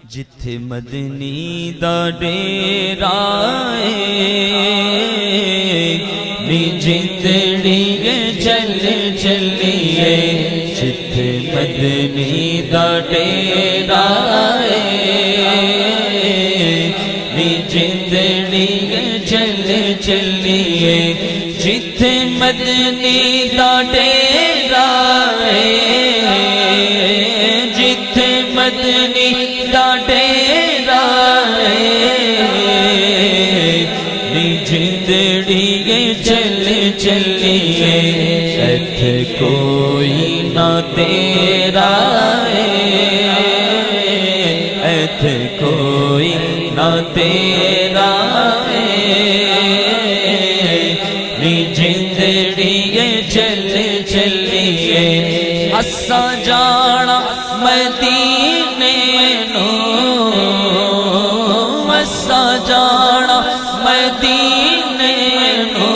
جتھے مدنی دا ڈیرا نی جتڑی چل چلیے جتھے مدنی دا ڈیرا نی جتڑی چل چلیے جتھے مدنی دا ڈیرا جتھے مدنی دا ڈیرا نی جتڑی چل چلیے ایتھے کوئی نہ تیرا ایتھے کوئی نہ تیرا نی جتڑی چل چلیے اساں جانا مدینے نو اساں جانا مدینے نو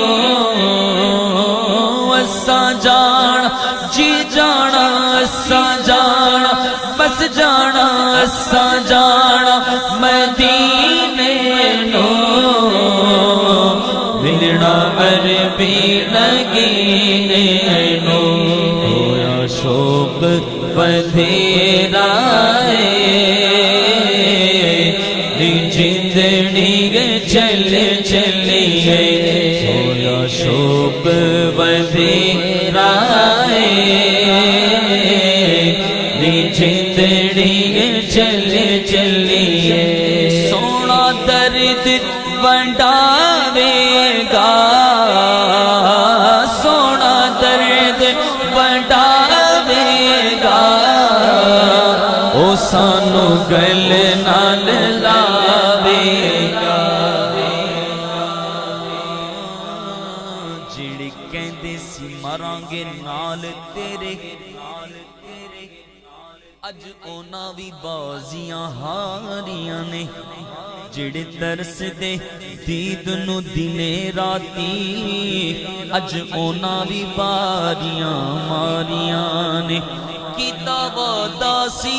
اساں جانا جی جانا اساں جانا بس جانا اساں جانا مدینے نو ملنا عربی نگینے نو ہویا شوق بدھیرا نی جتڑی چل چلیے ہویا شوق بدھیرا نی جتڑی چل چلیے سونا درد ونڈاوے گا سونا درد ونڈاوے گا او سانو گل نال لاوے گا جڑی کہندے سی مرانگے نال تیرے اج اونا بھی بازیاں ہاریاں نے جڑے ترس دے دید نو دنے راتی اج اونا بھی باریاں ماریاں نے کیتا وعدہ سی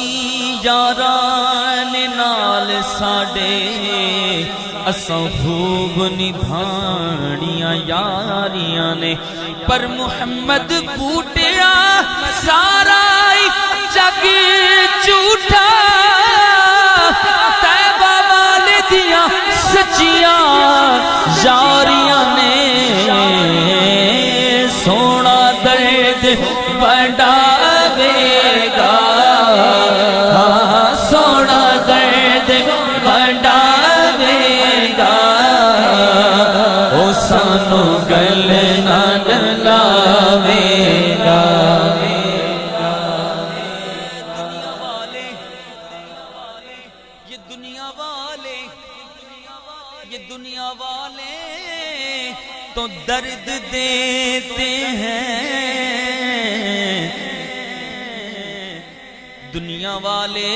یاران نال ساڈے اساں خوب نبھانیاں یاریاں نے پر محمد بوٹیا سارا جگ جھوٹا طیبہ والدیاں سچیاں یاریاں نے سونا درد بڑھاوے گا سونا درد بڑھاوے گا او سانو گل نہ لاوے گا دنیا والے تو درد دیتے ہیں دنیا والے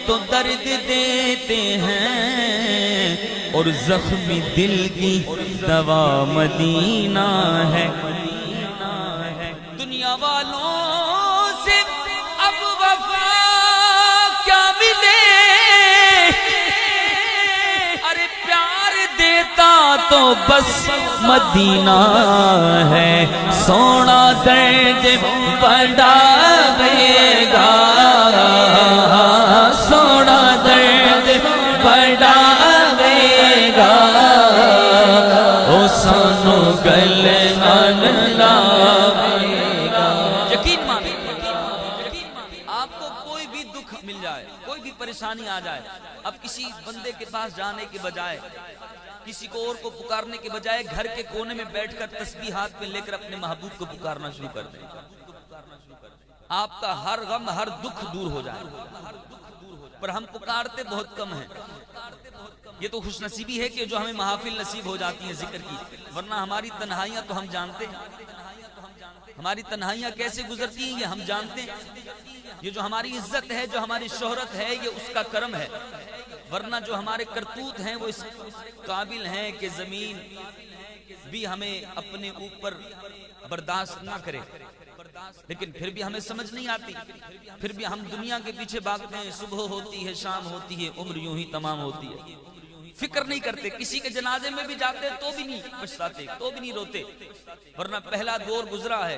تو درد دیتے ہیں اور زخمی دل کی دوا مدینہ ہے دنیا والوں سے اب وفا کیا ملے تو بس مدینہ ہے سونا درد بڑھاوے گا سونا درد بڑھاوے گا او سانو گل نال لاوے گا یقین مانے آپ کو کوئی بھی دکھ مل جائے کوئی بھی پریشانی آ جائے اب کسی بندے کے پاس جانے کے بجائے کسی کو اور کو پکارنے کے بجائے گھر کے کونے میں بیٹھ کر تسبیح ہاتھ میں لے کر اپنے محبوب کو پکارنا شروع کر دیں آپ کا ہر غم ہر دکھ دور ہو جائے پر ہم پکارتے بہت کم ہیں یہ تو خوش نصیبی ہے کہ جو ہمیں محافل نصیب ہو جاتی ہیں ذکر کی ورنہ ہماری تنہائیاں تو ہم جانتے ہیں ہماری تنہائیاں کیسے گزرتی ہیں یہ ہم جانتے ہیں یہ جو ہماری عزت ہے جو ہماری شہرت ہے یہ اس کا کرم ہے ورنہ جو ہمارے کرتوت ہیں وہ اس قابل ہیں کہ زمین بھی ہمیں اپنے اوپر برداشت نہ کرے لیکن پھر بھی ہمیں سمجھ نہیں آتی، پھر بھی ہم دنیا کے پیچھے بھاگتے ہیں، صبح ہوتی ہے شام ہوتی ہے، عمر یوں ہی تمام ہوتی ہے، فکر نہیں کرتے، کسی کے جنازے میں بھی جاتے تو بھی نہیں پچھتاتے، تو بھی نہیں روتے، ورنہ پہلا دور گزرا ہے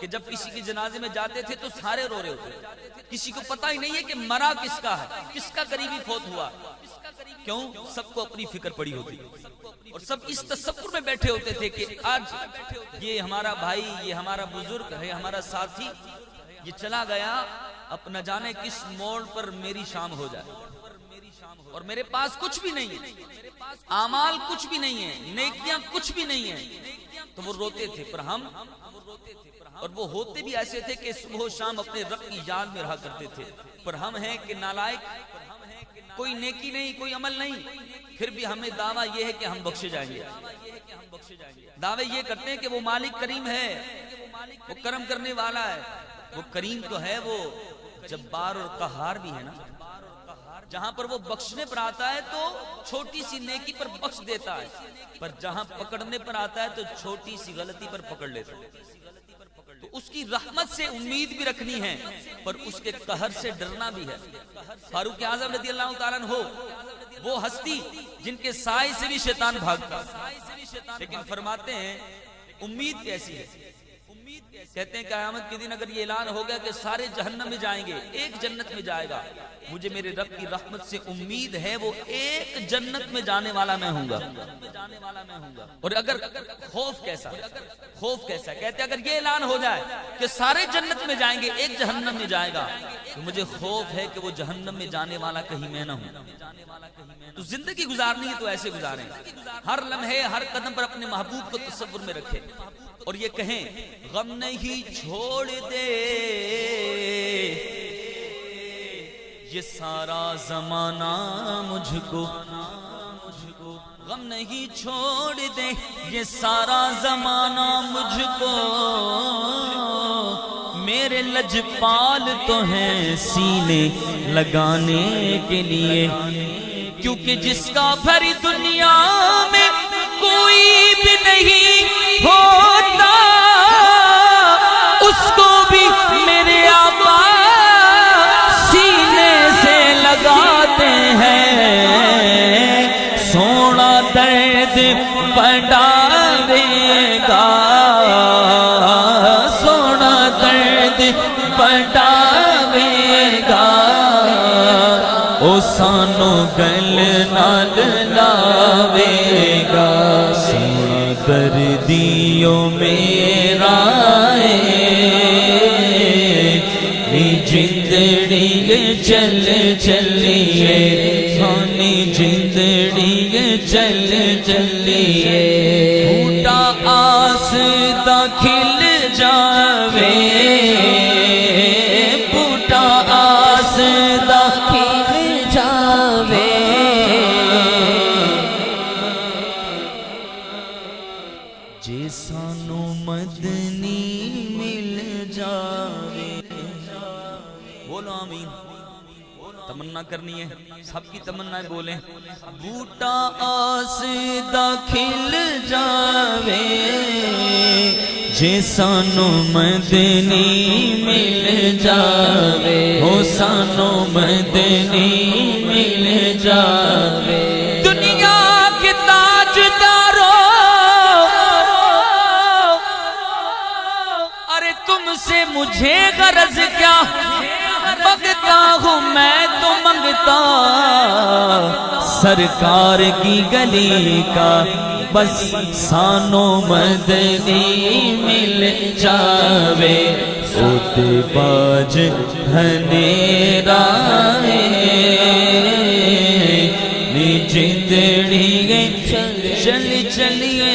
کہ جب کسی کے جنازے میں جاتے تھے تو سارے رو رہے ہوتے، کسی کو پتہ ہی نہیں ہے کہ مرا کس کا ہے، کس کا قریبی فوت ہوا، کیوں؟ سب کو اپنی فکر پڑی ہوتی اور سب اس تصور میں بیٹھے ہوتے تھے کہ آج یہ ہمارا بھائی، یہ ہمارا بزرگ ہے، ہمارا ساتھی، یہ چلا گیا، اب نہ جانے کس موڑ پر میری شام ہو جائے اور میرے پاس کچھ بھی نہیں ہے، اعمال کچھ بھی نہیں ہے، نیکیاں کچھ بھی نہیں ہیں، تو وہ روتے تھے۔ پر ہم، اور وہ ہوتے بھی ایسے تھے کہ صبح و شام اپنے رب کی یاد میں رہا کرتے تھے، پر ہم ہیں کہ نالائق، کوئی نیکی نہیں، کوئی عمل نہیں، پھر بھی ہمیں دعویٰ یہ ہے کہ ہم بخشے جائیں گے، دعوے یہ کرتے ہیں کہ وہ مالک کریم ہے، وہ کرم کرنے والا ہے، وہ کریم تو ہے، وہ جبار اور قہار بھی ہے نا، جہاں پر وہ بخشنے پر آتا ہے تو چھوٹی سی نیکی پر بخش دیتا ہے، پر جہاں پکڑنے پر آتا ہے تو چھوٹی سی غلطی پر پکڑ لیتا ہے، تو اس کی رحمت سے امید بھی رکھنی ہے پر اس کے قہر سے ڈرنا بھی ہے۔ فاروق اعظم رضی اللہ تعالیٰ عنہ وہ ہستی جن کے سائے سے بھی شیطان بھاگتا، لیکن فرماتے ہیں امید کیسی ہے، کہتے ہیں قیامت کے دن اگر یہ اعلان ہو گیا کہ سارے جہنم میں جائیں گے، ایک جنت میں جائے گا، مجھے میرے رب کی رحمت سے امید ہے وہ ایک جنت میں جانے والا میں ہوں گا۔ اور اگر خوف کیسا، خوف کیسا، کہتے ہیں اگر یہ اعلان ہو جائے کہ سارے جنت میں جائیں گے، ایک جہنم میں جائے گا، تو مجھے خوف ہے کہ وہ جہنم میں جانے والا کہیں میں نہ ہوں۔ تو زندگی گزارنی ہے تو ایسے گزاریں، ہر لمحے ہر قدم پر اپنے محبوب کو تصور میں رکھیں اور یہ کہیں غم نہیں چھوڑ دے یہ سارا زمانہ مجھ کو، غم نہیں چھوڑ دے یہ سارا زمانہ مجھ کو، میرے لجپال تو ہیں سینے لگانے کے لیے، کیونکہ جس کا بھری دنیا میں کوئی بھی نہیں ہوتا اس کو بھی میرے آقا سینے سے لگاتے ہیں، سونا درد بڑھاوے گا، سونا درد بڑھاوے گا، او سانو گل نال لاوے گا، سونا دردیوں میرا جندڑی چل چلیے، سونی جندڑی چل چلیے، بوٹا آس دا کھل جاوے، بوٹا آس دا کھل جاوے، جے سانو مدنی مل جاوے، بولو آمین، تمنا کرنی ہے، سب کی تمنا ہے، بولیں بوٹا آس دا کھل جاوے، جے سانو مدنی مل جاوے، ہو سانو مدنی مل جاوے، دنیا کے تاجدارو ارے تم سے مجھے غرض کیا، مانگتا ہوں میں تو منگتا سرکار کی گلی کا، بس سانو مدنی مل جاوے، سوتے باج ہنیرا جندڑی چل چلیے